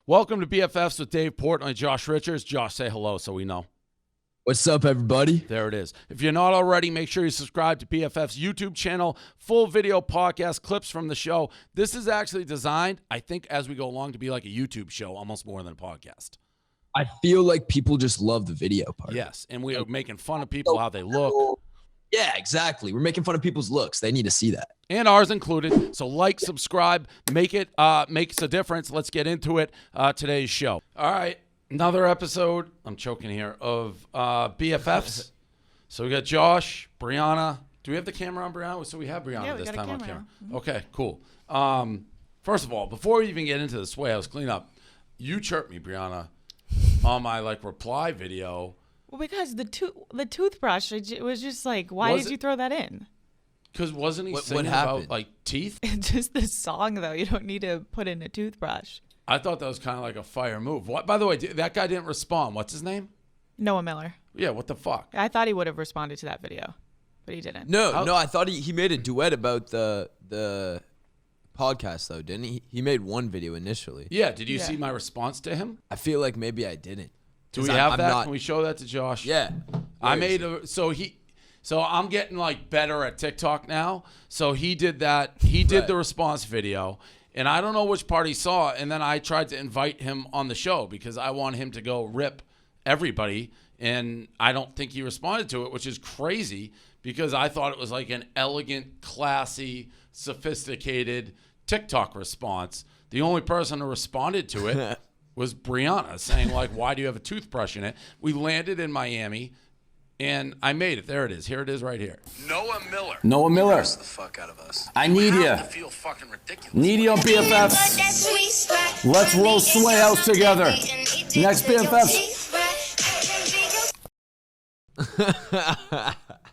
Welcome to BFFs with Dave Portnoy, Josh Richards. Josh, say hello so we know. What's up, everybody? There it is. If you're not already, make sure you subscribe to BFF's YouTube channel. Full video podcast clips from the show. This is actually designed, I think, as we go along to be like a YouTube show, almost more than a podcast. I feel like people just love the video part. Yes, and we are making fun of people, how they look. Yeah, exactly. We're making fun of people's looks. They need to see that. And ours included. So like, subscribe, make it makes a difference. Let's get into it. Today's show. All right, another episode. I'm choking here of BFFs. So we got Josh, Brianna. Do we have the camera on Brianna? So we have Brianna this time on camera. Mm-hmm. Okay, cool. First of all, before we even get into the Sway House cleanup, you chirped me, Brianna, on my reply video. Well, because the toothbrush, it was just like, why did you throw that in? Because wasn't he singing about teeth? Just the song, though. You don't need to put in a toothbrush. I thought that was kind of like a fire move. What? By the way, that guy didn't respond. What's his name? Noah Miller. Yeah, what the fuck? I thought he would have responded to that video, but he didn't. No, I thought he made a duet about the podcast, though, didn't he? He made one video initially. Yeah, did you see my response to him? I feel like maybe I didn't. Do we have that? Can we show that to Josh? Yeah. I made so I'm getting better at TikTok now. So he did that. He did the response video, and I don't know which part he saw. And then I tried to invite him on the show because I want him to go rip everybody. And I don't think he responded to it, which is crazy because I thought it was like an elegant, classy, sophisticated TikTok response. The only person who responded to it was Brianna saying, why do you have a toothbrush in it? We landed in Miami, and I made it. There it is. Here it is right here. Noah Miller. Noah Miller. Embarrass the fuck out of us. I need you. I feel fucking ridiculous. Need you on BFFs. Let's roll Sway House together. Next BFFs.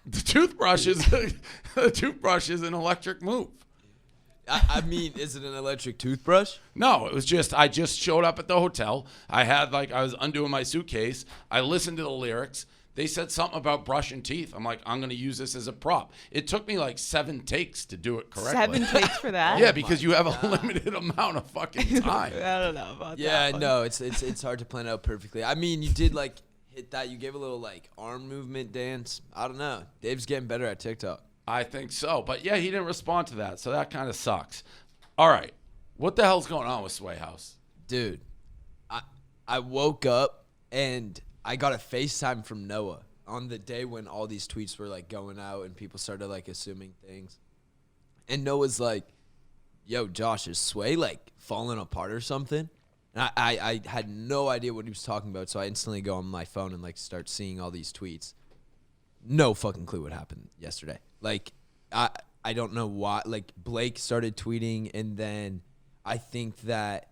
The toothbrush is an electric move. I mean, is it an electric toothbrush? No, it was I just showed up at the hotel. I had I was undoing my suitcase. I listened to the lyrics. They said something about brushing teeth. I'm I'm going to use this as a prop. It took me 7 takes to do it correctly. 7 takes for that? Yeah, because you have a limited amount of fucking time. I don't know about that. Yeah, no, it's hard to plan out perfectly. I mean, you did hit that. You gave a little arm movement dance. I don't know. Dave's getting better at TikTok. I think so. But, yeah, he didn't respond to that, so that kind of sucks. All right. What the hell's going on with Sway House? Dude, I woke up and I got a FaceTime from Noah on the day when all these tweets were, going out and people started, assuming things. And Noah's like, yo, Josh, is Sway, falling apart or something? And I had no idea what he was talking about, so I instantly go on my phone and, start seeing all these tweets. No fucking clue what happened yesterday. I don't know why. Blake started tweeting, and then I think that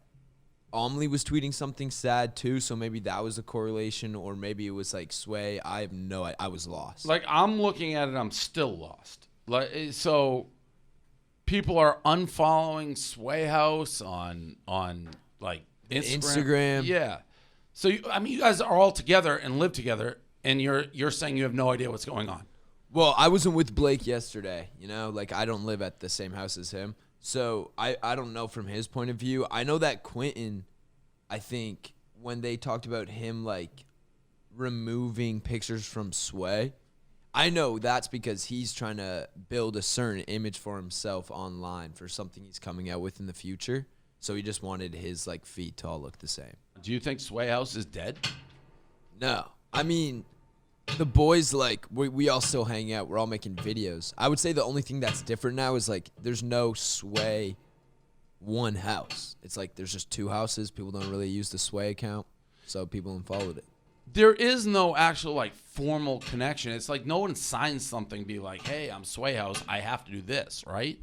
Omley was tweeting something sad too, so maybe that was a correlation, or maybe it was Sway. I have no idea. I was lost. I'm looking at it, I'm still lost. So people are unfollowing Sway House on Instagram. Yeah. So you guys are all together and live together, and you're saying you have no idea what's going on. Well, I wasn't with Blake yesterday, I don't live at the same house as him. So I don't know from his point of view. I know that Quinton, I think, when they talked about him, removing pictures from Sway, I know that's because he's trying to build a certain image for himself online for something he's coming out with in the future. So he just wanted his, feet to all look the same. Do you think Sway House is dead? No. I mean, the boys, we all still hang out. We're all making videos. I would say the only thing that's different now is, there's no Sway one house. It's there's just 2 houses. People don't really use the Sway account, so people unfollowed it. There is no actual, formal connection. It's no one signs something, be hey, I'm Sway House. I have to do this, right?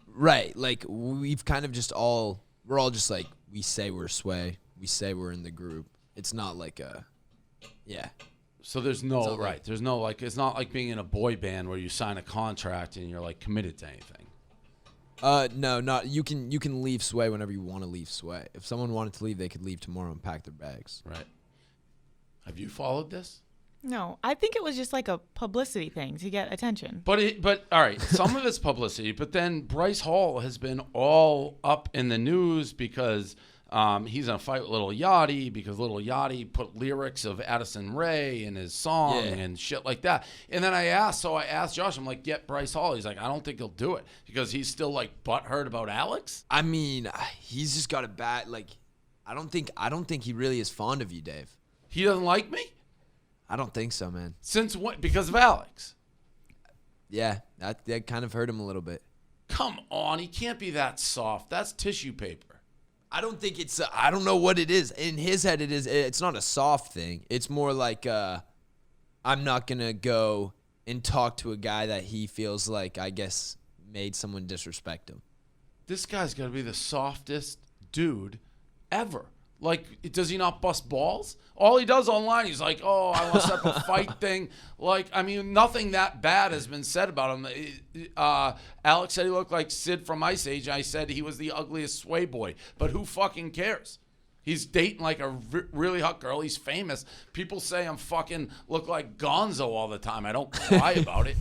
Right. We've kind of just we're all just, we say we're Sway. We say we're in the group. It's not yeah. So there's no, there's no, it's not like being in a boy band where you sign a contract and you're, committed to anything. No, not, you can leave Sway whenever you want to leave Sway. If someone wanted to leave, they could leave tomorrow and pack their bags. Right. Have you followed this? No, I think it was just a publicity thing to get attention. But all right, some of it's publicity, but then Bryce Hall has been all up in the news because He's in a fight with Lil Yachty because Lil Yachty put lyrics of Addison Rae in his song and shit like that. And then I asked Josh, I'm like, get Bryce Hall. He's like, I don't think he'll do it because he's still like butthurt about Alex. I mean, he's just got a bad, like, I don't think he really is fond of you, Dave. He doesn't like me? I don't think so, man. Since when? Because of Alex? Yeah, that kind of hurt him a little bit. Come on, he can't be that soft. That's tissue paper. I don't think it's I don't know what it is. In his head, it is. It's not a soft thing. It's more like I'm not going to go and talk to a guy that he feels like, I guess, made someone disrespect him. This guy's got to be the softest dude ever. Like, does he not bust balls? All he does online, he's like, oh, I want to set up a fight thing. Like, I mean, nothing that bad has been said about him. Alex said he looked like Sid from Ice Age. I said he was the ugliest sway boy. But who fucking cares? He's dating like a really hot girl. He's famous. People say I'm fucking look like Gonzo all the time. I don't cry about it.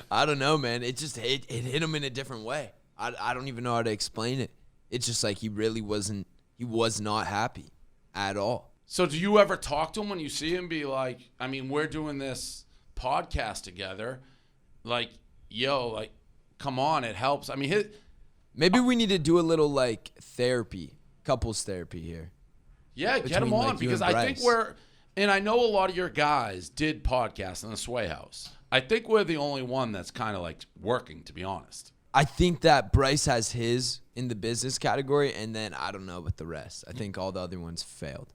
I don't know, man. It just it hit him in a different way. I don't even know how to explain it. It's just like he was not happy at all. So do you ever talk to him when you see him? Be like, I mean, we're doing this podcast together. Like, yo, like, come on, it helps. I mean, maybe we need to do a little like therapy, couples therapy here. Yeah, get him on like, because I think and I know a lot of your guys did podcasts in the Sway House. I think we're the only one that's kind of like working, to be honest. I think that Bryce has his in the business category, and then I don't know with the rest. I think all the other ones failed.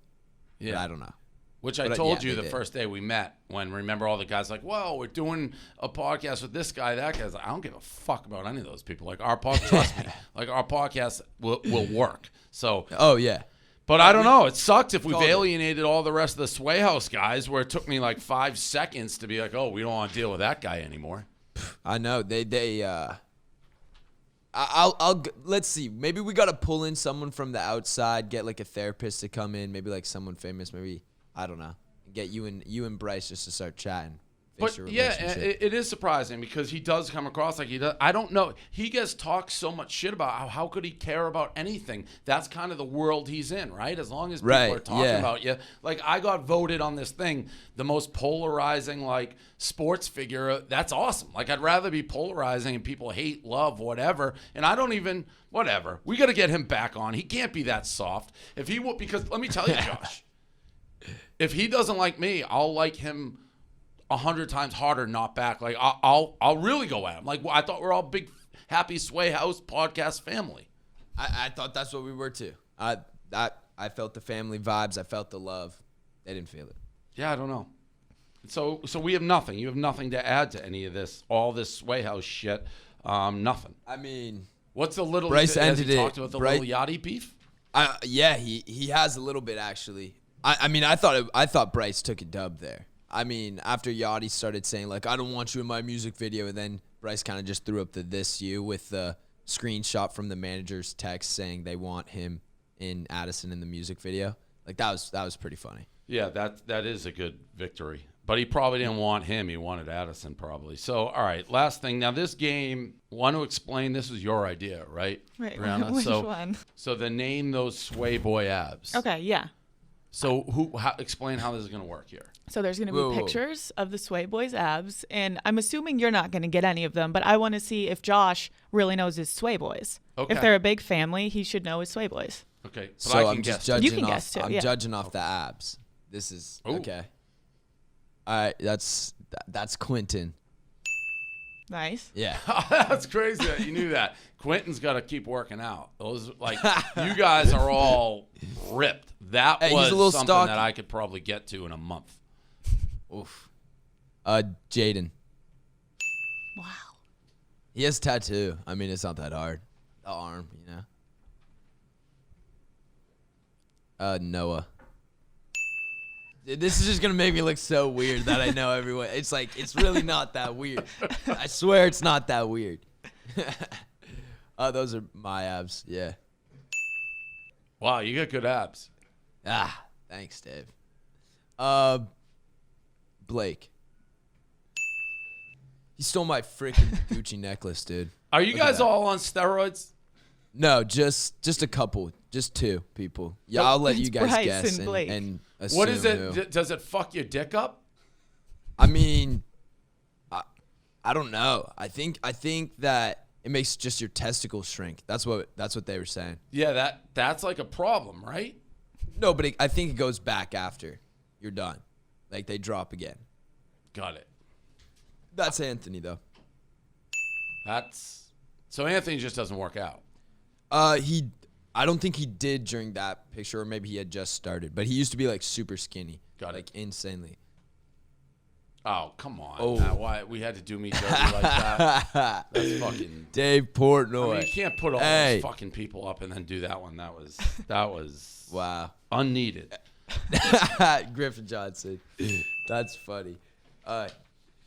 Yeah, but I don't know. Which I told you the first day we met when, remember, all the guys like, well, we're doing a podcast with this guy, that guy's like, I don't give a fuck about any of those people. Like, our podcast, trust me, like, our podcast will work. So, oh, yeah. But I don't know. It sucks if we've alienated all the rest of the Sway House guys where it took me like 5 seconds to be like, oh, we don't want to deal with that guy anymore. I know. Let's see. Maybe we got to pull in someone from the outside, get like a therapist to come in, maybe like someone famous, maybe, I don't know, get you and Bryce just to start chatting. But yeah, it is surprising because he does come across like he does. I don't know. He gets talked so much shit about how could he care about anything? That's kind of the world he's in, right? As long as people are talking about you. Like, I got voted on this thing, the most polarizing, like, sports figure. That's awesome. Like, I'd rather be polarizing and people hate, love, whatever. And I don't even, whatever. We got to get him back on. He can't be that soft. If he will, because let me tell you, Josh, if he doesn't like me, I'll like him 100 times harder, not back. Like, I'll really go at him. Like, I thought we're all big, happy Sway House podcast family. I thought that's what we were too. I felt the family vibes. I felt the love. They didn't feel it. Yeah, I don't know. So we have nothing. You have nothing to add to any of this, all this Sway House shit. Nothing. I mean, what's the little Bryce ended it. Talked about the little Yachty beef? Yeah, he has a little bit actually. I mean, I thought Bryce took a dub there. I mean, after Yachty started saying, like, I don't want you in my music video, and then Bryce kind of just threw up the this you with the screenshot from the manager's text saying they want him in Addison in the music video. Like, that was pretty funny. Yeah, that is a good victory. But he probably didn't want him. He wanted Addison probably. So, all right, last thing. Now, this game, want to explain, this was your idea, right, Right, Brianna? which one? So the name those Sway Boy abs. Okay, yeah. So explain how this is going to work here. So there's going to be pictures of the Sway Boys abs, and I'm assuming you're not going to get any of them, but I want to see if Josh really knows his Sway Boys. Okay. If they're a big family, he should know his Sway Boys. Okay. But so I can guess. You can guess too. I'm judging off the abs. This is okay. All right, that's Quinton. Nice. Yeah. That's crazy that you knew that. Quinton's got to keep working out. Those, like, you guys are all ripped. That was something that I could probably get to in a month. Oof. Jaden. Wow. He has a tattoo. I mean, it's not that hard. The arm, you know. Noah. This is just going to make me look so weird that I know everyone. It's like, it's really not that weird. I swear it's not that weird. Those are my abs. Yeah. Wow, you got good abs. Thanks, Dave. Blake. He stole my freaking Gucci necklace, dude. Are you guys all on steroids? No, just a couple. Just 2 people. Yeah, I'll let you guys Bryce guess and Blake. and assume What is it? who. Does it fuck your dick up? I mean, I don't know. I think that it makes just your testicles shrink. That's what they were saying. Yeah, that's like a problem, right? No, but I think it goes back after you're done. Like they drop again. Got it. That's Anthony though. So Anthony just doesn't work out. I don't think he did during that picture, or maybe he had just started. But he used to be like super skinny. Got it. Like insanely. Oh, come on. Oh. Now, why we had to do me dirty like that? That's fucking Dave Portnoy. I mean, you can't put all those fucking people up and then do that one. That was Wow. unneeded. Griffin Johnson. That's funny. And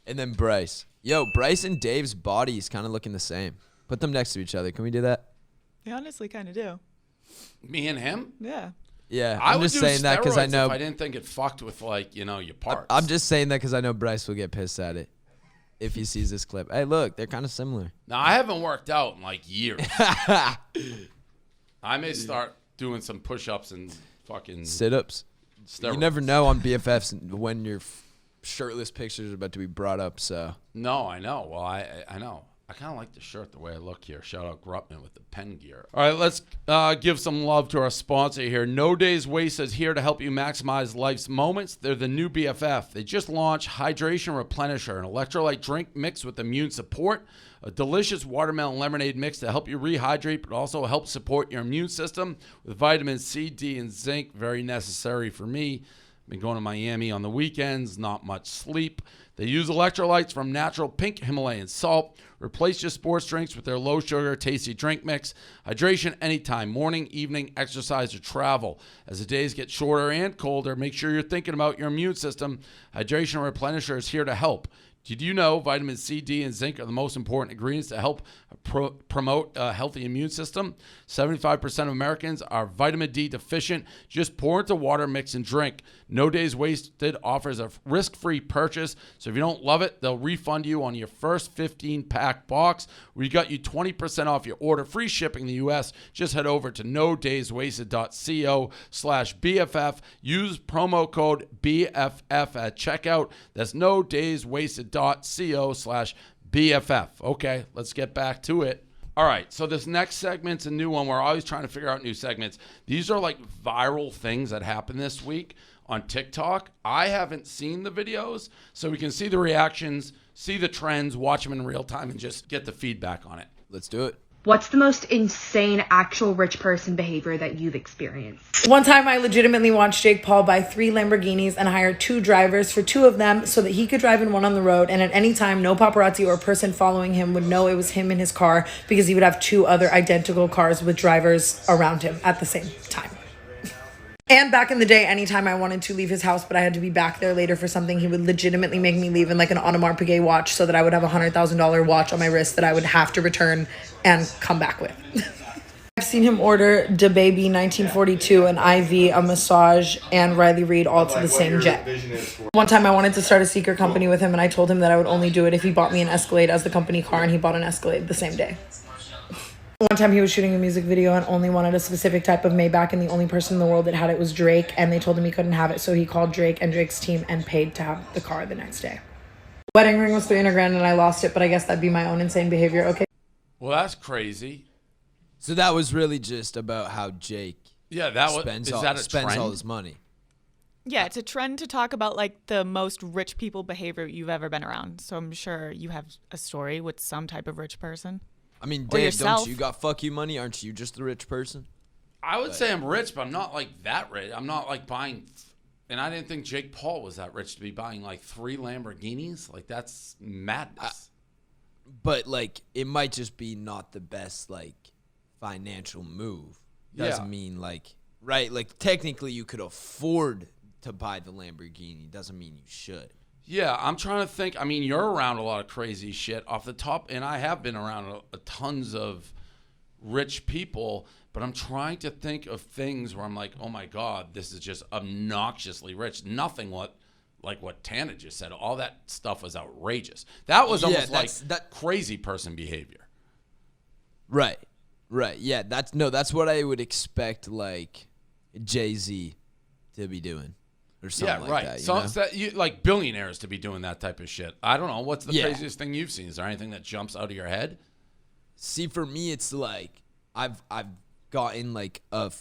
then Bryce. Yo, Bryce and Dave's bodies kind of looking the same. Put them next to each other. Can we do that? They honestly kind of do. Me and him? Yeah. Yeah, I I'm would just do saying that because I steroids know. if I didn't think it fucked with like your parts. I'm just saying that because I know Bryce will get pissed at it if he sees this clip. Hey, look, they're kind of similar. Now I haven't worked out in like years. I may start doing some push-ups and fucking Sit-ups. steroids. You never know on BFFs when your shirtless pictures are about to be brought up. So No, I know. Well, I know. I kind of like the shirt the way I look here. Shout out Grutman with the pen gear. All right, let's give some love to our sponsor here. No Days Wasted is here to help you maximize life's moments. They're the new BFF. They just launched Hydration Replenisher, an electrolyte drink mixed with immune support, a delicious watermelon lemonade mix to help you rehydrate, but also help support your immune system with vitamin C, D, and zinc. Very necessary for me. Been going to Miami on the weekends, not much sleep. They use electrolytes from natural pink Himalayan salt. Replace your sports drinks with their low-sugar, tasty drink mix. Hydration anytime, morning, evening, exercise, or travel. As the days get shorter and colder, make sure you're thinking about your immune system. Hydration Replenisher is here to help. Did you know vitamin C, D, and zinc are the most important ingredients to help promote a healthy immune system? 75% of Americans are vitamin D deficient. Just pour into water, mix, and drink. No Days Wasted offers a risk-free purchase. So if you don't love it, they'll refund you on your first 15-pack box. We got you 20% off your order. Free shipping in the U.S. Just head over to nodayswasted.co/BFF. Use promo code BFF at checkout. That's nodayswasted.co/BFF. Okay, let's get back to it. All right, so this next segment's a new one. We're always trying to figure out new segments. These are like viral things that happened this week on TikTok. I haven't seen the videos, so we can see the reactions, see the trends, watch them in real time, and just get the feedback on it. let's do it. What's the most insane actual rich person behavior that you've experienced? One time I legitimately watched Jake Paul buy 3 Lamborghinis and hired 2 drivers for 2 of them so that he could drive in one on the road, and at any time no paparazzi or person following him would know it was him in his car because he would have 2 other identical cars with drivers around him at the same time. And back in the day, anytime I wanted to leave his house but I had to be back there later for something, he would legitimately make me leave in like an Audemars Piguet watch so that I would have a $100,000 watch on my wrist that I would have to return and come back with. I've seen him order DaBaby 1942, an IV, a massage, and Riley Reid all to the same jet. One time I wanted to start a secret company with him and I told him that I would only do it if he bought me an Escalade as the company car, and he bought an Escalade the same day. One time he was shooting a music video and only wanted a specific type of Maybach, and the only person in the world that had it was Drake, and they told him he couldn't have it, so he called Drake and Drake's team and paid to have the car the next day. Wedding ring was $300,000 and I lost it, but I guess that'd be my own insane behavior. Okay. Well, that's crazy. So that was really just about how Jake spends all his money. Yeah, it's a trend to talk about like the most rich people behavior you've ever been around. So I'm sure you have a story with some type of rich person. I mean, Or Dave, yourself. don't you got fuck you money? Aren't you just the rich person? I would say I'm rich, but I'm not like that rich. I'm not like buying, and I didn't think Jake Paul was that rich to be buying like 3 Lamborghinis. Like that's madness. But like, it might just be not the best like financial move. Doesn't mean like, right? Like technically you could afford to buy the Lamborghini. Doesn't mean you should. Yeah, I'm trying to think. I mean, you're around a lot of crazy shit off the top, and I have been around tons of rich people, but I'm trying to think of things where I'm like, oh my God, this is just obnoxiously rich. Nothing like what Tana just said. All that stuff was outrageous. That was almost like that crazy person behavior. Right. Right. Yeah. That's what I would expect, like Jay-Z to be doing, or something like right. that. So it's that like billionaires to be doing that type of shit. I don't know. What's the Yeah. craziest thing you've seen? Is there anything that jumps out of your head? See, for me, it's like I've gotten like a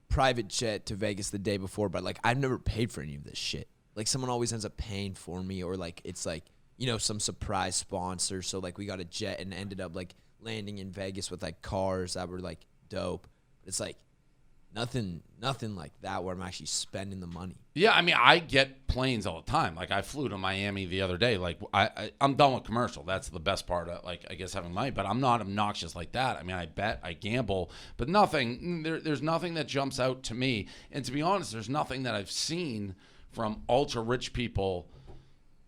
private jet to Vegas the day before, but like I've never paid for any of this shit. Like someone always ends up paying for me, or like it's like, you know, some surprise sponsor. So like we got a jet and ended up like landing in Vegas with like cars that were like dope. But it's like nothing like that where I'm actually spending the money. Yeah, I mean, I get planes all the time. Like, I flew to Miami the other day. Like, I'm done with commercial. That's the best part of, like, I guess, having money. But I'm not obnoxious like that. I mean, I bet, I gamble. But nothing, there's nothing that jumps out to me. And to be honest, there's nothing that I've seen from ultra-rich people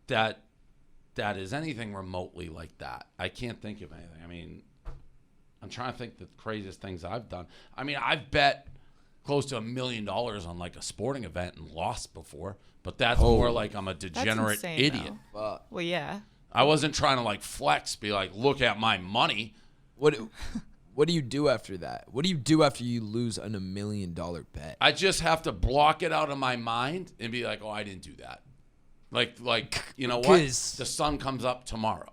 that is anything remotely like that. I can't think of anything. I mean, I'm trying to think the craziest things I've done. I mean, I've bet close to $1 million on like a sporting event and lost before, but that's more like I'm a degenerate insane, idiot. Well, yeah. I wasn't trying to like flex, be like, look at my money. What do you do after that? What do you do after you lose on $1 million bet? I just have to block it out of my mind and be like, oh, I didn't do that. Like you know what? The sun comes up tomorrow.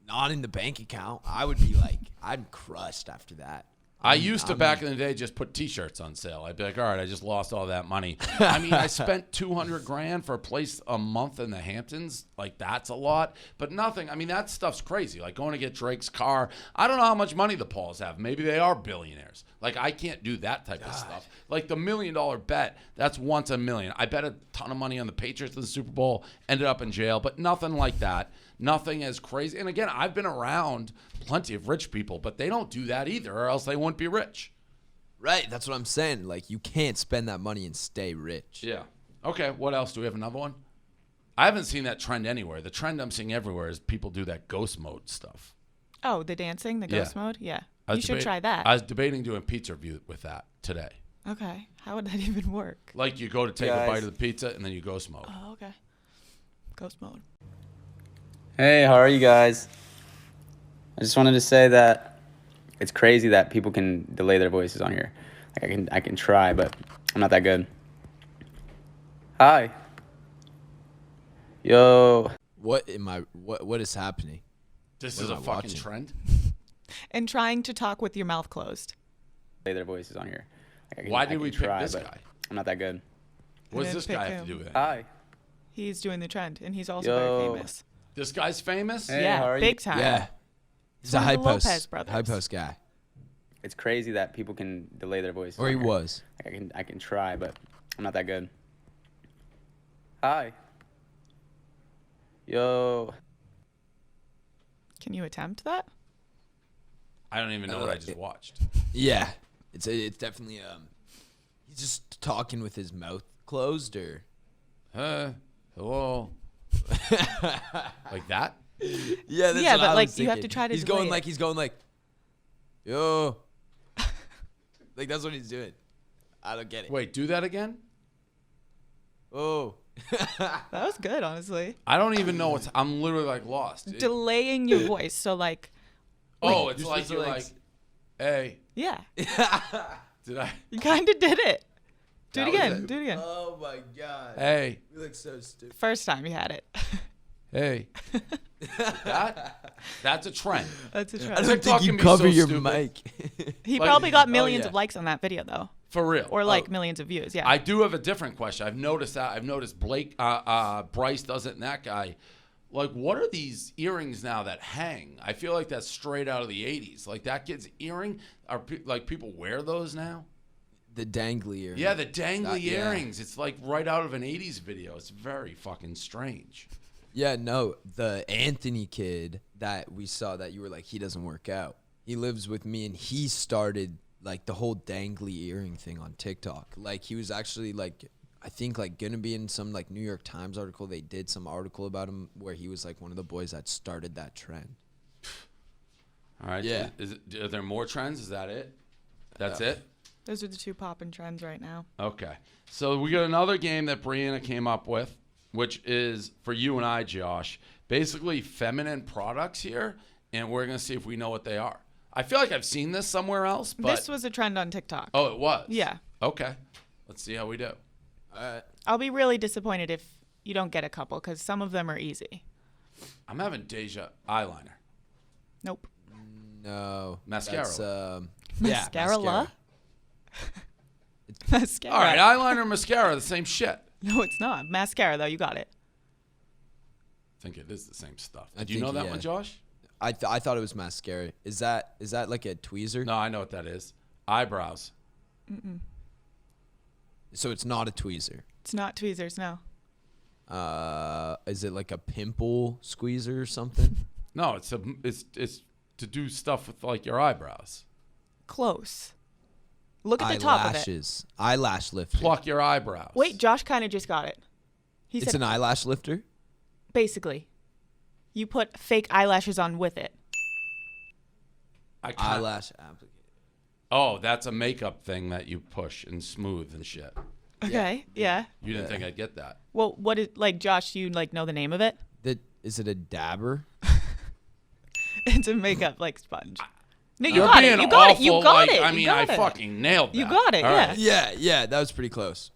Not in the bank account. I would be like, I'm crushed after that. I used to back in the day just put T-shirts on sale. I'd be like, all right, I just lost all that money. I mean, I spent $200,000 for a place a month in the Hamptons. Like, that's a lot, but nothing. I mean, that stuff's crazy. Like going to get Drake's car. I don't know how much money the Pauls have. Maybe they are billionaires. Like, I can't do that type of stuff. Like the $1 million bet, that's once a million. I bet a ton of money on the Patriots in the Super Bowl, ended up in jail, but nothing like that. Nothing as crazy. And again, I've been around plenty of rich people, but they don't do that either, or else they wouldn't be rich. Right. That's what I'm saying. Like, you can't spend that money and stay rich. Yeah. Okay. What else? Do we have another one? I haven't seen that trend anywhere. The trend I'm seeing everywhere is people do that ghost mode stuff. Oh, the dancing, the ghost mode? Yeah. You should try that. I was debating doing pizza review with that today. Okay. How would that even work? Like, you go to take a bite of the pizza, and then you ghost mode. Oh, okay. Ghost mode. Hey, how are you guys? I just wanted to say that it's crazy that people can delay their voices on here. Like I can try, but I'm not that good. Hi. Yo. What is happening? This is a fucking trend. And trying to talk with your mouth closed. Delay their voices on here. Why did we pick this guy? I'm not that good. What does this guy have to do with it? Hi. He's doing the trend, and he's also very famous. This guy's famous? Hey, yeah, big time. Yeah. He's a high post guy. It's crazy that people can delay their voices. Or he was. I can try, but I'm not that good. Hi. Yo. Can you attempt that? I don't even know what I just watched. Yeah. It's definitely he's just talking with his mouth closed, or hello. Like that? Yeah, that's yeah, what but I like was you have thinking. to try to. He's delay going it. like yo. Like that's what he's doing. I don't get it. Wait, do that again? Oh. That was good, honestly. I don't even know what's. I'm literally like lost. Delaying your voice, so like. Oh, it's like you're like, hey. Yeah. Did I? You kind of did it. Do That it was again. it. Do it again. Oh my god. Hey. You look so stupid. First time you had it. Hey. That's a trend. That's a I trend. don't TikTok think you can be cover so your stupid. mic. He like- probably got oh, millions yeah. of likes on that video though, For real. or like millions of views. Yeah. I do have a different question. I've noticed that. I've noticed Bryce does it, and that guy. Like, what are these earrings now that hang? I feel like that's straight out of the 80s. Like, that kid's earring, like, people wear those now? The dangly earring. Yeah, the dangly yeah. earrings. It's like right out of an 80s video. It's very fucking strange. Yeah, no, the Anthony kid that we saw that you were like, he doesn't work out. He lives with me, and he started like the whole dangly earring thing on TikTok. Like, he was actually like, I think like gonna be in some like New York Times article. They did some article about him where he was like one of the boys that started that trend. All right. Yeah. Are there more trends? Is that it? That's it? Those are the two poppin' trends right now. Okay. So we got another game that Brianna came up with, which is for you and I, Josh. Basically feminine products here, and we're going to see if we know what they are. I feel like I've seen this somewhere else, but This was a trend on TikTok. oh, it was. Yeah. Okay. Let's see how we do. I'll be really disappointed if you don't get a couple because some of them are easy. I'm having Deja eyeliner. Nope. No. Mascara. That's, yeah, Mascara. mascara. Mascara. All right, eyeliner and mascara, the same shit. No, it's not. Mascara, though. You got it. I think it is the same stuff. I Do you think, know that yeah. one, Josh? I thought it was mascara. Is that like a tweezer? No, I know what that is. Eyebrows. So it's not a tweezer. It's not tweezers, no. Is it like a pimple squeezer or something? No, it's to do stuff with like your eyebrows. Close. Look at the top of it. Eyelashes. Eyelash lifter. Pluck your eyebrows. Wait, Josh kind of just got it. He It's said an eyelash lifter? basically. You put fake eyelashes on with it. I can't. Eyelash applicator. Oh, that's a makeup thing that you push and smooth and shit. Okay. Yeah. You didn't think I'd get that. Well, what is like Josh? Do you like know the name of it? Is it a dabber? It's a makeup like sponge. No, you You're got being it. You got awful. it. You got like, it. I You mean, got I it. fucking nailed that. You got it. All Yeah. right. Yeah, that was pretty close.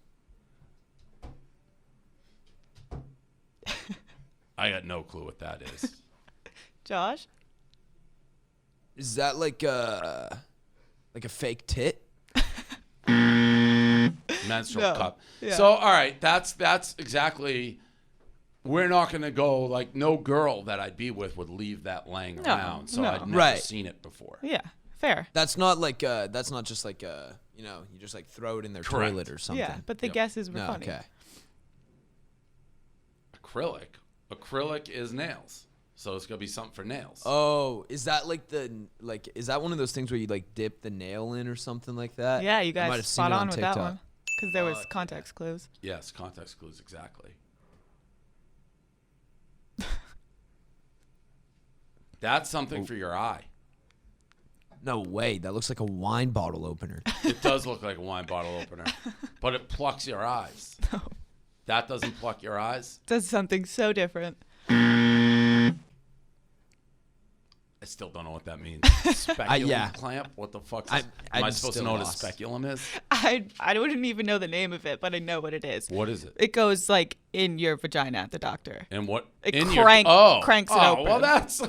I got no clue what that is. Josh. Is that like a fake tit? Menstrual No. cup. Yeah. So, all right, that's exactly. We're not gonna go like no girl that I'd be with would leave that laying No, around. So no. I'd never Right. seen it before. Yeah. Fair. That's not like that's not just like you just like throw it in their Correct. toilet or something. Yeah, but the Yep. guesses were No, funny. okay. Acrylic is nails. So it's gonna be something for nails. Oh, is that like is that one of those things where you like dip the nail in or something like that? Yeah, you I might guys have seen spot it on with that TikTok. one because there was context clues. Yes, context clues exactly. That's something for your eye. No way, that looks like a wine bottle opener. It does look like a wine bottle opener, but it plucks your eyes. No. That doesn't pluck your eyes. Does something so different. I still don't know what that means. Speculum yeah. clamp? What the fuck? I'm Am I supposed to still know what a lost. speculum is? I wouldn't even know the name of it, but I know what it is. What is it? It goes like in your vagina at the doctor. And what? It in cranks it open. Well, that's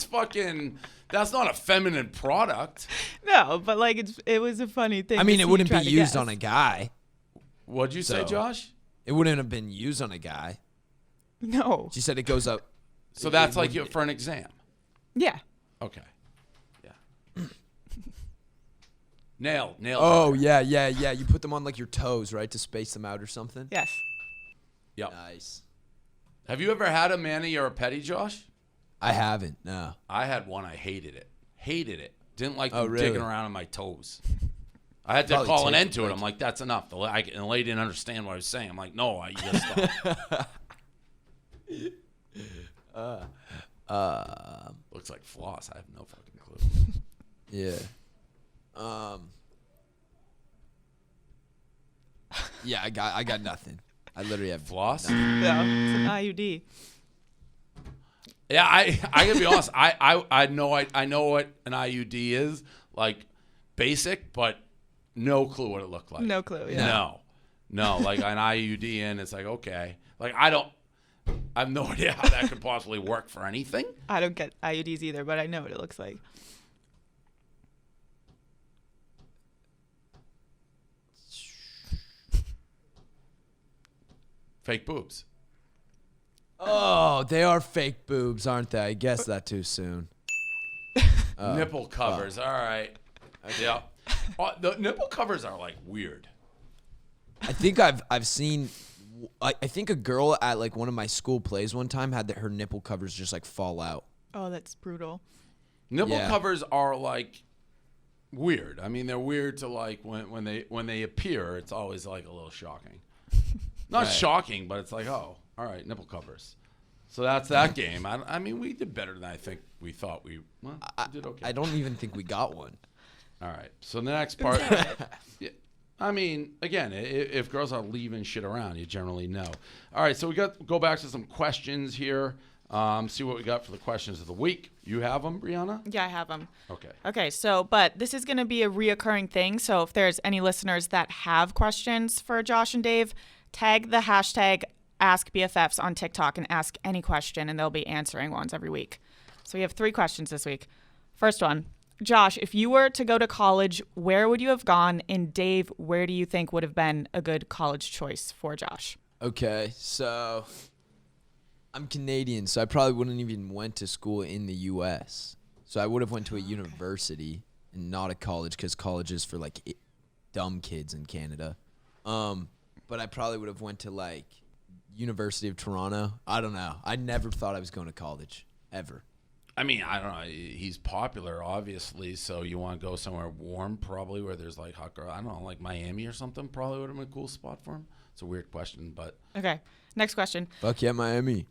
fucking. That's not a feminine product. No, but like it was a funny thing. I mean, to it see wouldn't you be try to used guess. on a guy. What'd you say, So- Josh? It wouldn't have been used on a guy. No. She said it goes up. So that's like you for an exam. Yeah. Okay. Yeah. Nail. Oh yeah. You put them on like your toes, right, to space them out or something. Yes. Yep. Nice. Have you ever had a mani or a pedi, Josh? I haven't. No. I had one. I hated it. Didn't like Oh, them really? digging around on my toes. I had to Probably call an take end to it. like- I'm like, that's enough. And the lady didn't understand what I was saying. I'm like, no, you gotta stop. Looks like floss. I have no fucking clue. Yeah. Yeah, I got nothing. I literally have Floss? No, it's an IUD. Yeah, I gotta be honest. I know what an IUD is, like basic, but no clue what it looked like. No clue. Yeah. No, like an IUD in, it's like okay, like I have no idea how that could possibly work for anything. I don't get IUDs either, but I know what it looks like. Fake boobs. Oh, they are fake boobs, aren't they? I guessed that too soon. Nipple covers. All right. Yeah. The nipple covers are like weird. I think I've seen. I think a girl at like one of my school plays one time had her nipple covers just like fall out. Oh, that's brutal. Nipple Yeah. covers are like weird. I mean, they're weird to like when they appear. It's always like a little shocking. Not Right. shocking, but it's like, oh, all right, nipple covers. So that's that game. I mean, we did better than I think we thought we did. Okay. I don't even think we got one. All right. So the next part. Yeah, I mean, again, if girls are leaving shit around, you generally know. All right. So we go back to some questions here. See what we got for the questions of the week. You have them, Brianna? Yeah, I have them. Okay. Okay, but this is going to be a reoccurring thing. So if there's any listeners that have questions for Josh and Dave, tag the hashtag AskBFFs on TikTok and ask any question, and they'll be answering ones every week. So we have 3 questions this week. First one, Josh, if you were to go to college, where would you have gone? And Dave, where do you think would have been a good college choice for Josh? Okay, so I'm Canadian, so I probably wouldn't even went to school in the U.S. So I would have went to a university and not a college, because college is for like dumb kids in Canada. But I probably would have went to like University of Toronto. I don't know. I never thought I was going to college ever. I mean, I don't know. He's popular, obviously, so you want to go somewhere warm, probably, where there's like hot girl. I don't know, like Miami or something. Probably would have been a cool spot for him. It's a weird question, but Okay, next question. Fuck yeah, Miami.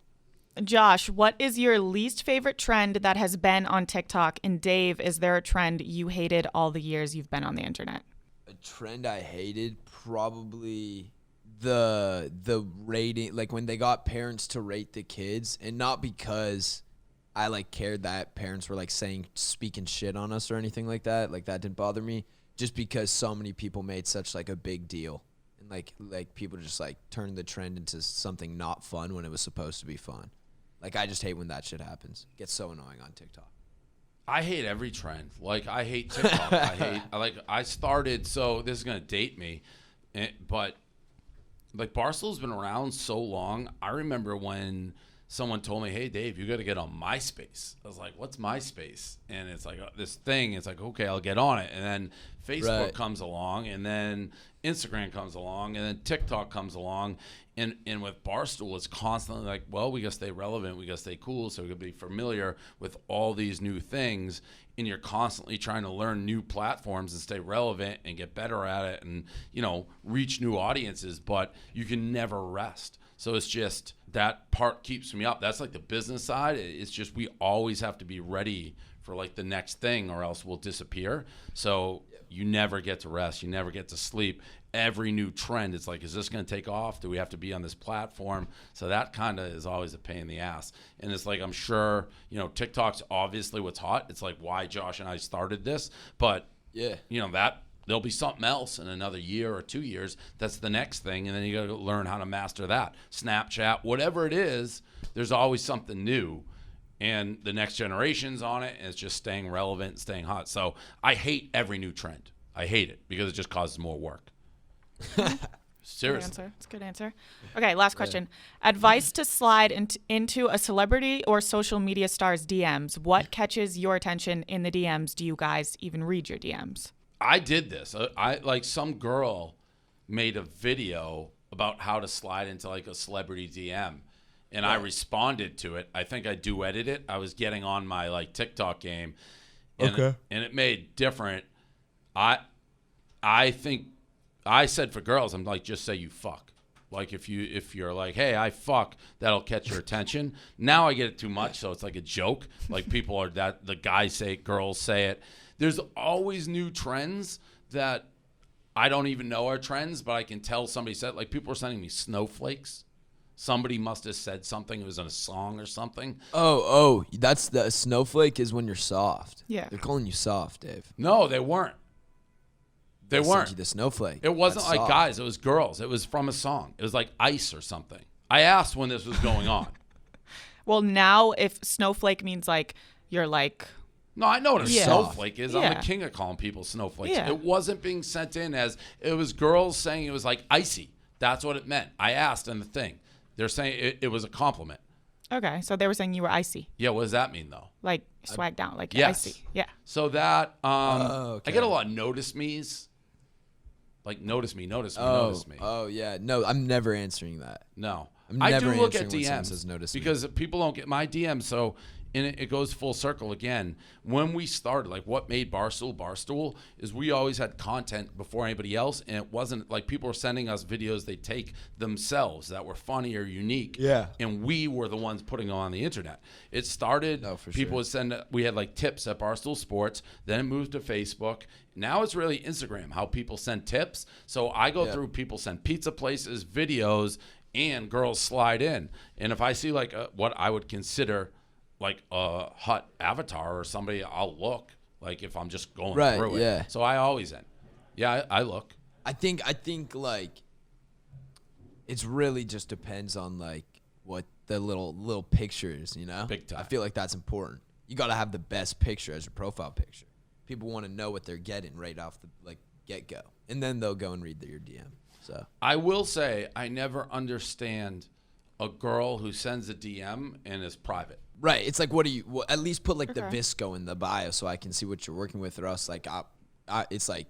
Josh, what is your least favorite trend that has been on TikTok? And Dave, is there a trend you hated all the years you've been on the internet? A trend I hated, probably the rating, like when they got parents to rate the kids, and not because I like cared that parents were like speaking shit on us or anything like that. Like that didn't bother me, just because so many people made such like a big deal, and like people just like turned the trend into something not fun when it was supposed to be fun. Like, I just hate when that shit happens. It gets so annoying on TikTok. I hate every trend. Like, I hate TikTok. I started, so this is going to date me, but, like, Barstool's been around so long. I remember when someone told me, hey, Dave, you got to get on MySpace. I was like, what's MySpace? And it's like this thing. It's like, okay, I'll get on it. And then Facebook comes along, and then Instagram comes along, and then TikTok comes along. And with Barstool, it's constantly like, well, we got to stay relevant. We got to stay cool. So we got to be familiar with all these new things. And you're constantly trying to learn new platforms and stay relevant and get better at it and, you know, reach new audiences. But you can never rest. So it's just that part keeps me up. That's like the business side. It's just we always have to be ready for like the next thing, or else we'll disappear. So you never get to rest. You never get to sleep. Every new trend, it's like, is this going to take off? Do we have to be on this platform? So that kind of is always a pain in the ass. And it's like, I'm sure, you know, TikTok's obviously what's hot. It's like why Josh and I started this. But, yeah, you know, that there'll be something else in another year or 2 years. That's the next thing. And then you got to learn how to master that. Snapchat, whatever it is, there's always something new. And the next generation's on it, and it's just staying relevant, staying hot. So I hate every new trend. I hate it because it just causes more work. Seriously. Good answer. It's a good answer. Okay, last question. Advice to slide into a celebrity or social media star's DMs. What catches your attention in the DMs? Do you guys even read your DMs? I did this. I like some girl made a video about how to slide into like a celebrity DM. And I responded to it. I think I duetted it. I was getting on my like TikTok game. And it made different. I think I said for girls, I'm like, just say you fuck. Like if you're like, hey, I fuck, that'll catch your attention. Now I get it too much, so it's like a joke. Like people are that the guys say it, girls say it. There's always new trends that I don't even know are trends, but I can tell somebody said. Like people are sending me snowflakes. Somebody must have said something. It was in a song or something. Oh, that's the snowflake is when you're soft. Yeah. They're calling you soft, Dave. No, they weren't. They weren't. You the snowflake. It wasn't like soft. Guys. It was girls. It was from a song. It was like Ice or something. I asked when this was going on. Well, now if snowflake means like you're like. No, I know what a snowflake is. Yeah. I'm the king of calling people snowflakes. Yeah. It wasn't being sent in as it was girls saying it was like icy. That's what it meant. I asked in the thing. They're saying it was a compliment. Okay, so they were saying you were icy. Yeah, what does that mean though? Like swagged out, like yes. icy. Yeah. So that okay. I get a lot of notice me's. Like notice me. Notice me. Oh yeah, no, I'm never answering that. No, I do look at DMs because people don't get my DMs. So it goes full circle again. When we started, like what made Barstool is we always had content before anybody else, and it wasn't like people were sending us videos they take themselves that were funny or unique. Yeah, and we were the ones putting them on the internet. It started. People would send. We had like tips at Barstool Sports. Then it moved to Facebook. Now it's really Instagram. How people send tips. So I go through. People send pizza places, videos. and girls slide in. And if I see like what I would consider like a hot avatar or somebody, I'll look. Like if I'm just going through it. Yeah. So I always end. Yeah, I look. I think like it's really just depends on like what the little pictures, you know? Big time. I feel like that's important. You got to have the best picture as your profile picture. People want to know what they're getting right off the like get-go. And then they'll go and read your DM. So I will say I never understand a girl who sends a DM and is private. right, it's like what do you at least put like the Visco in the bio so I can see what you're working with, or else like it's like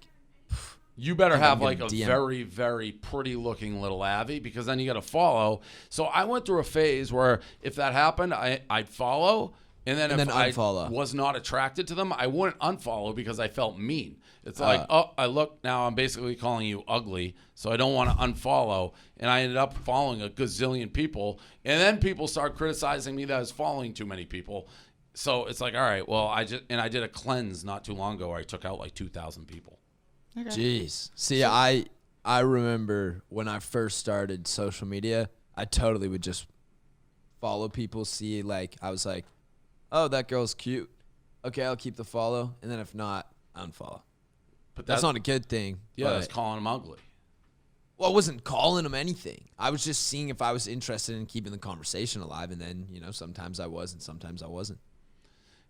You better have I'm like gonna a DM. very, very pretty looking little Abby, because then you got to follow. So I went through a phase where if that happened, I'd follow. And then if I unfollow. was not attracted to them, I wouldn't unfollow because I felt mean. It's like, oh, I look now, I'm basically calling you ugly, so I don't want to unfollow. And I ended up following a gazillion people. And then people start criticizing me that I was following too many people. So it's like, all right, well, I did a cleanse not too long ago where I took out like 2,000 people. Okay. Jeez. See, I remember when I first started social media, I totally would just follow people, see like I was like, oh, that girl's cute. Okay, I'll keep the follow, and then if not, unfollow. But That's not a good thing. Yeah, but, that's calling them ugly. well, I wasn't calling them anything. I was just seeing if I was interested in keeping the conversation alive, and then, you know, sometimes I was and sometimes I wasn't.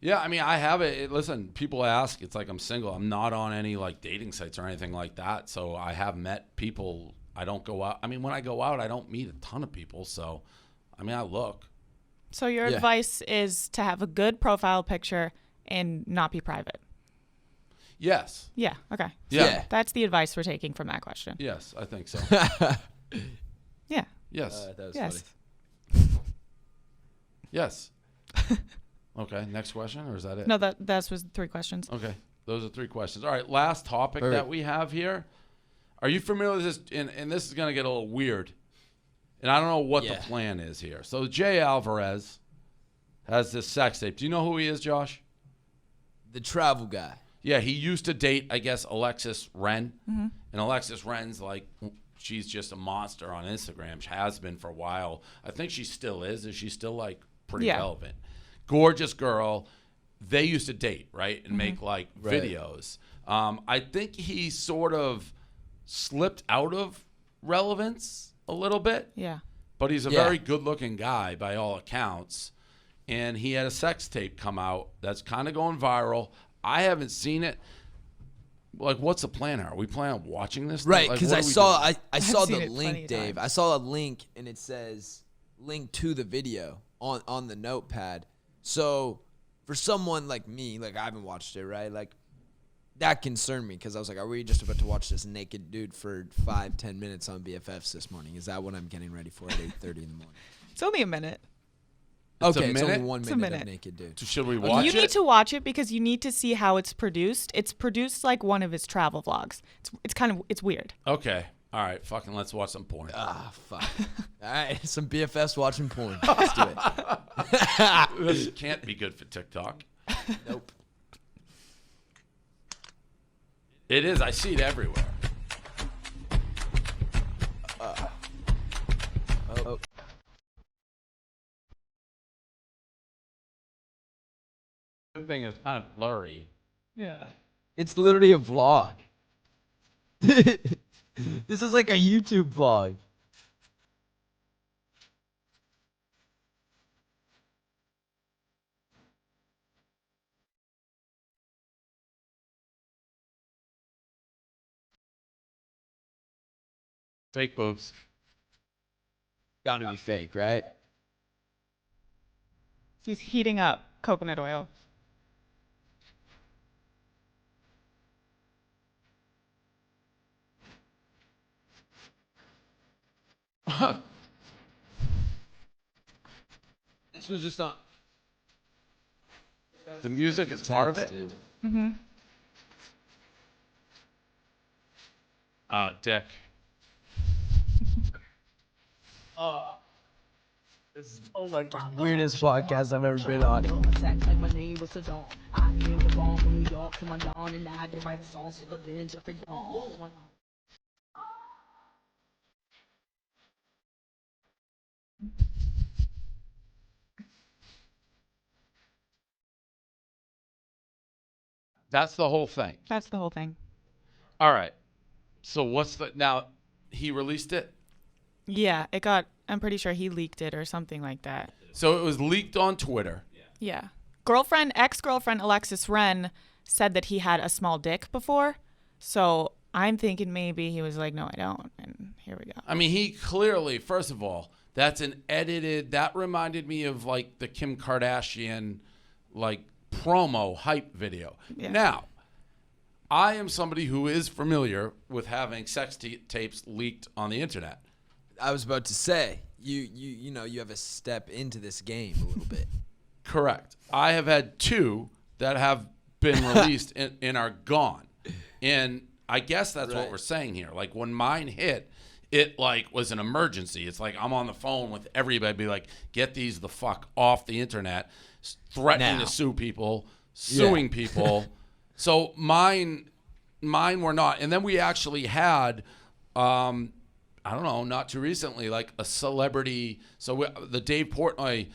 Yeah, I mean, I have it. Listen, people ask. It's like I'm single. I'm not on any like dating sites or anything like that. So I have met people. I don't go out. I mean, when I go out, I don't meet a ton of people. So, I mean, I look. So your Yeah. advice is to have a good profile picture and not be private. Yes. Yeah. Okay. Yeah. That's the advice we're taking from that question. Yes, I think so. Yeah. Yes. That was Yes. funny. Yes. Okay. Next question, or is that it? No, that was 3 questions. Okay. Those are 3 questions. All right. Last topic Perfect. that we have here. Are you familiar with this? And this is going to get a little weird. And I don't know what the plan is here. So Jay Alvarrez has this sex tape. Do you know who he is, Josh? The travel guy. Yeah, he used to date, I guess, Alexis Ren. And Alexis Ren's like, she's just a monster on Instagram. She has been for a while. I think she still is. Is she still like pretty relevant? Gorgeous girl. They used to date, right? And make like videos. I think he sort of slipped out of relevance a little bit. Yeah. But he's a very good-looking guy by all accounts. And he had a sex tape come out that's kind of going viral. I haven't seen it. Like, what's the plan here? Are we planning on watching this? Right, Like, because what I are we saw doing? I saw seen the it plenty link, of Dave. times. I saw a link and it says link to the video on the notepad. So for someone like me, like I haven't watched it, right? Like that concerned me because I was like, are we just about to watch this naked dude for 5-10 minutes on BFFs this morning? Is that what I'm getting ready for at 8:30 in the morning? It's only a minute. It's a Okay, it's only minute? 1 It's a minute of minute. naked dude. So should we watch You it? need to watch it because you need to see how it's produced. It's produced like one of his travel vlogs. It's weird. Okay. All right. Fucking let's watch some porn. Ah, fuck. All right, some BFFs watching porn. Let's do it. This can't be good for TikTok. Nope. It is. I see it everywhere. Oh. The thing is kind of blurry. Yeah. It's literally a vlog. This is like a YouTube vlog. Fake boobs. Gotta be fake, right? He's heating up coconut oil. This was just not. The music is part of it. Mm-hmm. Dick. Weirdest podcast I've ever been on. That's the whole thing. That's the whole thing. All right. So what's the now? He released it. Yeah, I'm pretty sure he leaked it or something like that. So it was leaked on Twitter. Yeah. Ex-girlfriend Alexis Wren said that he had a small dick before. So I'm thinking maybe he was like, no, I don't. And here we go. I mean, he clearly, first of all, that's an edited, that reminded me of like the Kim Kardashian, like promo hype video. Yeah. Now, I am somebody who is familiar with having sex tapes leaked on the internet. I was about to say, you know, you have a step into this game a little bit. Correct. I have had 2 that have been released and are gone. And I guess that's what we're saying here. Like when mine hit, it like was an emergency. It's like I'm on the phone with everybody, be like, get these the fuck off the internet, threatening to sue people, suing people. So mine were not. And then we actually had, I don't know, not too recently, like a celebrity. So the Dave Portnoy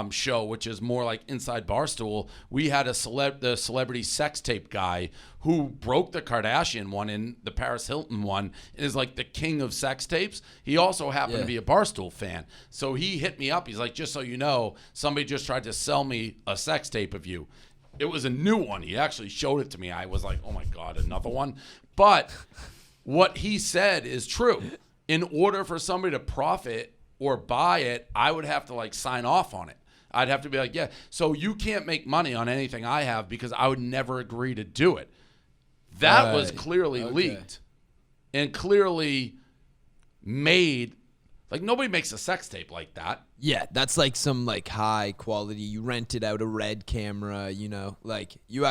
show, which is more like Inside Barstool, we had the celebrity sex tape guy who broke the Kardashian one and the Paris Hilton one and is like the king of sex tapes. He also happened to be a Barstool fan. So he hit me up. He's like, just so you know, somebody just tried to sell me a sex tape of you. It was a new one. He actually showed it to me. I was like, oh my God, another one. But what he said is true. In order for somebody to profit or buy it, I would have to like sign off on it. I'd have to be like, yeah, so you can't make money on anything I have because I would never agree to do it. That was clearly leaked and clearly made. Like nobody makes a sex tape like that. Yeah, that's like some like high quality. You rented out a Red camera, you know, like you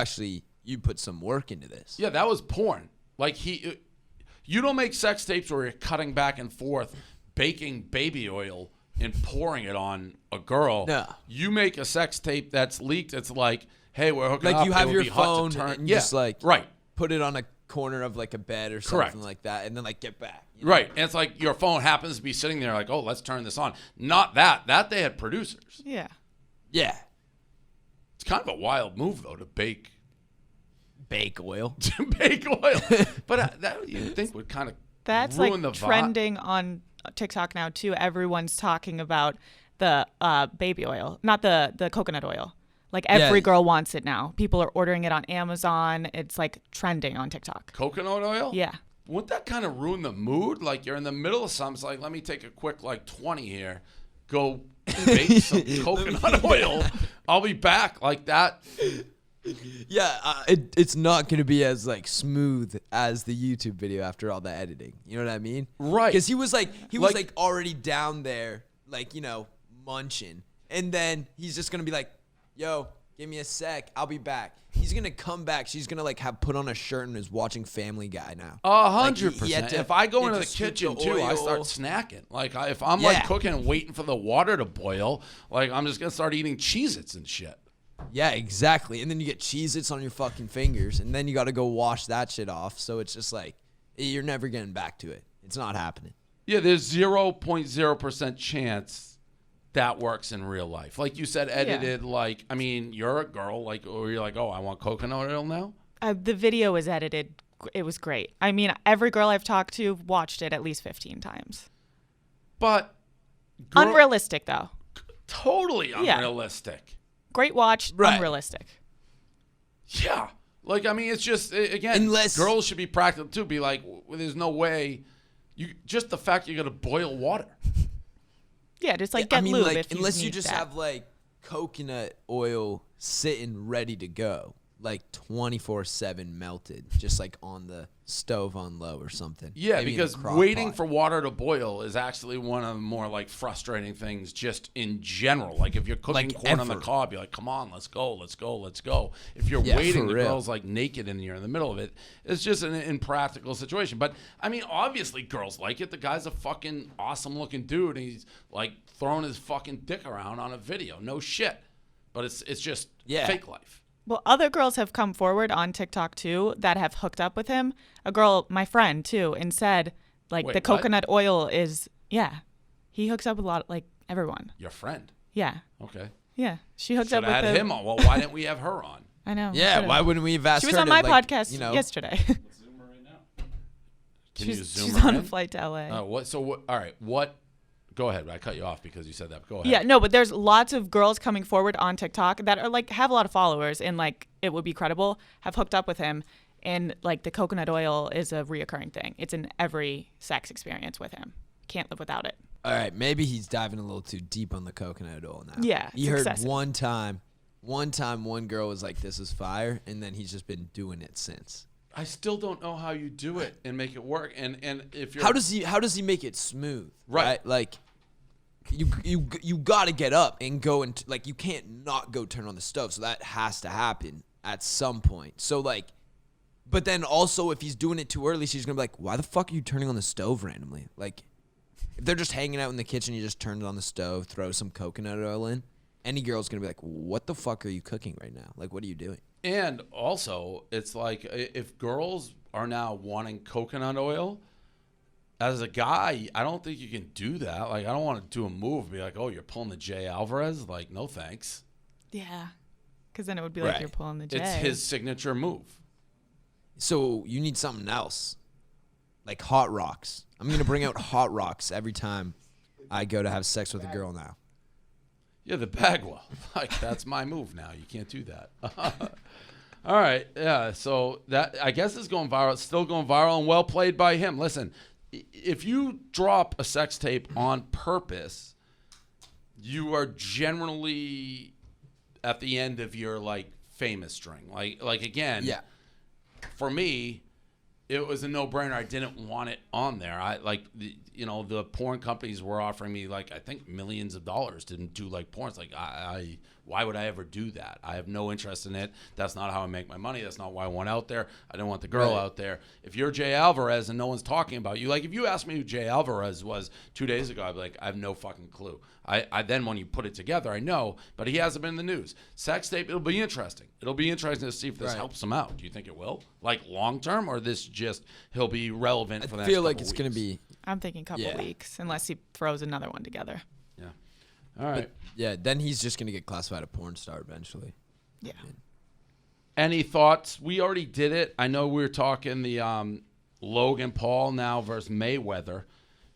put some work into this. Yeah, that was porn. Like you don't make sex tapes where you're cutting back and forth, baking baby oil and pouring it on a girl. No. You make a sex tape that's leaked. It's like, hey, we're hooking up. Like you have it would your be hot phone to turn. and Yeah, just like put it on a corner of like a bed or something like that, and then like get back. You know? Right. And it's like your phone happens to be sitting there like, oh, let's turn this on. Not that. That they had producers. Yeah. Yeah. It's kind of a wild move, though, to bake oil. bake oil. But that you think would kind of That's ruin like the trending on TikTok now, too. Everyone's talking about the baby oil, not the coconut oil. Like every girl wants it now. People are ordering it on Amazon. It's like trending on TikTok. Coconut oil? Yeah. Wouldn't that kind of ruin the mood? Like you're in the middle of something. It's like, let me take a quick like 20 here. Go bake some coconut oil. I'll be back like that. Yeah, it's not going to be as like smooth as the YouTube video after all the editing. You know what I mean? Right. Because he was like already down there, like, you know, munching. And then he's just going to be like, yo, give me a sec. I'll be back. He's going to come back. She's going to like have put on a shirt and is watching Family Guy now. 100%. If I go into the kitchen too, I start snacking. Like if I'm like cooking and waiting for the water to boil, like I'm just going to start eating Cheez-Its and shit. Yeah, exactly. And then you get Cheez-Its on your fucking fingers, and then you got to go wash that shit off. So it's just like, you're never getting back to it. It's not happening. Yeah, there's 0.0% chance that works in real life. Like you said, edited, like, I mean, you're a girl, like, or you're like, oh, I want coconut oil now? The video was edited. It was great. I mean, every girl I've talked to watched it at least 15 times. But. Unrealistic, though. Totally unrealistic. Yeah. Great watch, unrealistic. Yeah. Like, I mean, it's just, again, girls should be practical, too. Be like, well, there's no way. Just the fact you got to boil water. Yeah, just like get lube if you unless need you just that. have like coconut oil sitting ready to go, like 24/7 melted, just like on the stove on low or something. Yeah, Maybe because waiting for water to boil is actually one of the more like frustrating things just in general. Like if you're cooking corn on the cob, you're like, come on, let's go, let's go, let's go. If you're waiting, the girl's like naked and you're in the middle of it. It's just an impractical situation. But I mean, obviously girls like it. The guy's a fucking awesome looking dude. And he's like throwing his fucking dick around on a video. No shit. But it's just fake life. Well, other girls have come forward on TikTok, too, that have hooked up with him. A girl, my friend, too, and said, like, the coconut oil is, he hooks up with a lot, like, Everyone. Your friend. Yeah. Okay. Yeah. She hooked Should up have with had him on. Well, why didn't we have her on? I know. Yeah, should've. why wouldn't we have asked She was her on to, my like, podcast you know, yesterday. Can you zoom she's her on a in? flight to LA. What? So what? All right. What? Go ahead. I cut you off because you said that. Go ahead. Yeah, no, but there's lots of girls coming forward on TikTok that are like have a lot of followers and like it would be credible, have hooked up with him, and like the coconut oil is a reoccurring thing. It's in every sex experience with him. Can't live without it. All right, maybe he's diving a little too deep on the coconut oil now. Yeah, he it's heard excessive. one time one girl was like, "This is fire," and then he's just been doing it since. I still don't know how you do it and make it work. And if you're How does he make it smooth? Right. Like you got to get up and go and like you can't not go turn on the stove. So that has to happen at some point. So like, but then also if he's doing it too early, she's gonna be like, "Why the fuck are you turning on the stove randomly?" Like, if they're just hanging out in the kitchen, you just turn it on the stove, throw some coconut oil in. Any girl's gonna be like, "What the fuck are you cooking right now? Like, what are you doing?" And also, it's like if girls are now wanting coconut oil, as a guy, I don't think you can do that. Like, I don't want to do a move and be like, "Oh, you're pulling the J Alvarrez." Like, no thanks. Yeah, because then it would be like Right. you're pulling the J. It's his signature move. So you need something else, like hot rocks. I'm gonna bring out hot rocks every time I go to have sex with a girl now. Yeah, the Bagwell. Like, that's my move now. You can't do that. All right. Yeah. So that, I guess, is going viral. It's still going viral, and well played by him. Listen, if you drop a sex tape on purpose, you are generally at the end of your like famous string. Like again. Yeah. For me, it was a no-brainer. I didn't want it on there. I like, the porn companies were offering me like I think millions of dollars to do like porn. It's like why would I ever do that? I have no interest in it. That's not how I make my money. That's not why I want out there. I didn't want the girl out there. If you're Jay Alvarrez and no one's talking about you, like if you asked me who Jay Alvarrez was 2 days ago, I'd be like, I have no fucking clue. I then when you put it together, I know, but he hasn't been in the news. Sex tape, it'll be interesting. It'll be interesting to see if this helps him out. Do you think it will? Like long term, or this just he'll be relevant for the next I feel like couple it's weeks? gonna be. I'm thinking a couple weeks, unless he throws another one together. Yeah. All right. Yeah, then he's just gonna get classified a porn star eventually. Yeah. Any thoughts? We already did it. I know we were talking the Logan Paul now versus Mayweather.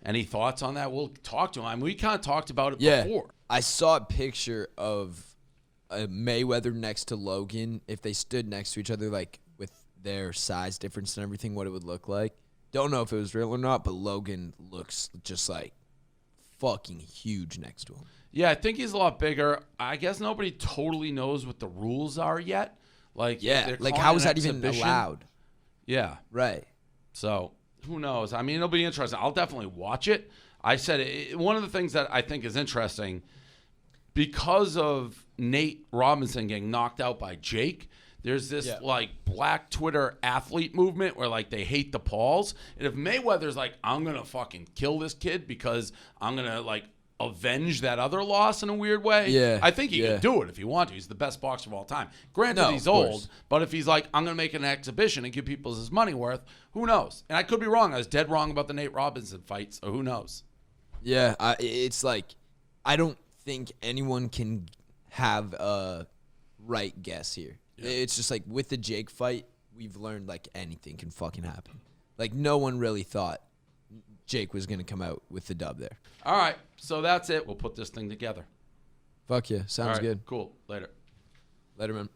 Any thoughts on that? We'll talk to him. I mean, we kind of talked about it before. I saw a picture of Mayweather next to Logan. If they stood next to each other, like with their size difference and everything, what it would look like. Don't know if it was real or not, but Logan looks just like fucking huge next to him. Yeah, I think he's a lot bigger. I guess nobody totally knows what the rules are yet. Like, Yeah, like calling how it is an that even exhibition. allowed? Yeah. Right. So who knows? I mean, it'll be interesting. I'll definitely watch it. I said one of the things that I think is interesting, because of Nate Robinson getting knocked out by Jake, there's this like black Twitter athlete movement where like they hate the Pauls. And if Mayweather's like, I'm going to fucking kill this kid because I'm going to like avenge that other loss in a weird way, I think he can do it if he wants to. He's the best boxer of all time. Granted, he's old, but if he's like, I'm going to make an exhibition and give people his money worth, who knows? And I could be wrong. I was dead wrong about the Nate Robinson fight, so who knows? Yeah, it's like I don't think anyone can have a right guess here. Yeah. It's just like with the Jake fight, we've learned like anything can fucking happen. Like no one really thought Jake was going to come out with the dub there. All right, so that's it. We'll put this thing together. Fuck yeah, sounds good. Cool. Later. Later, man.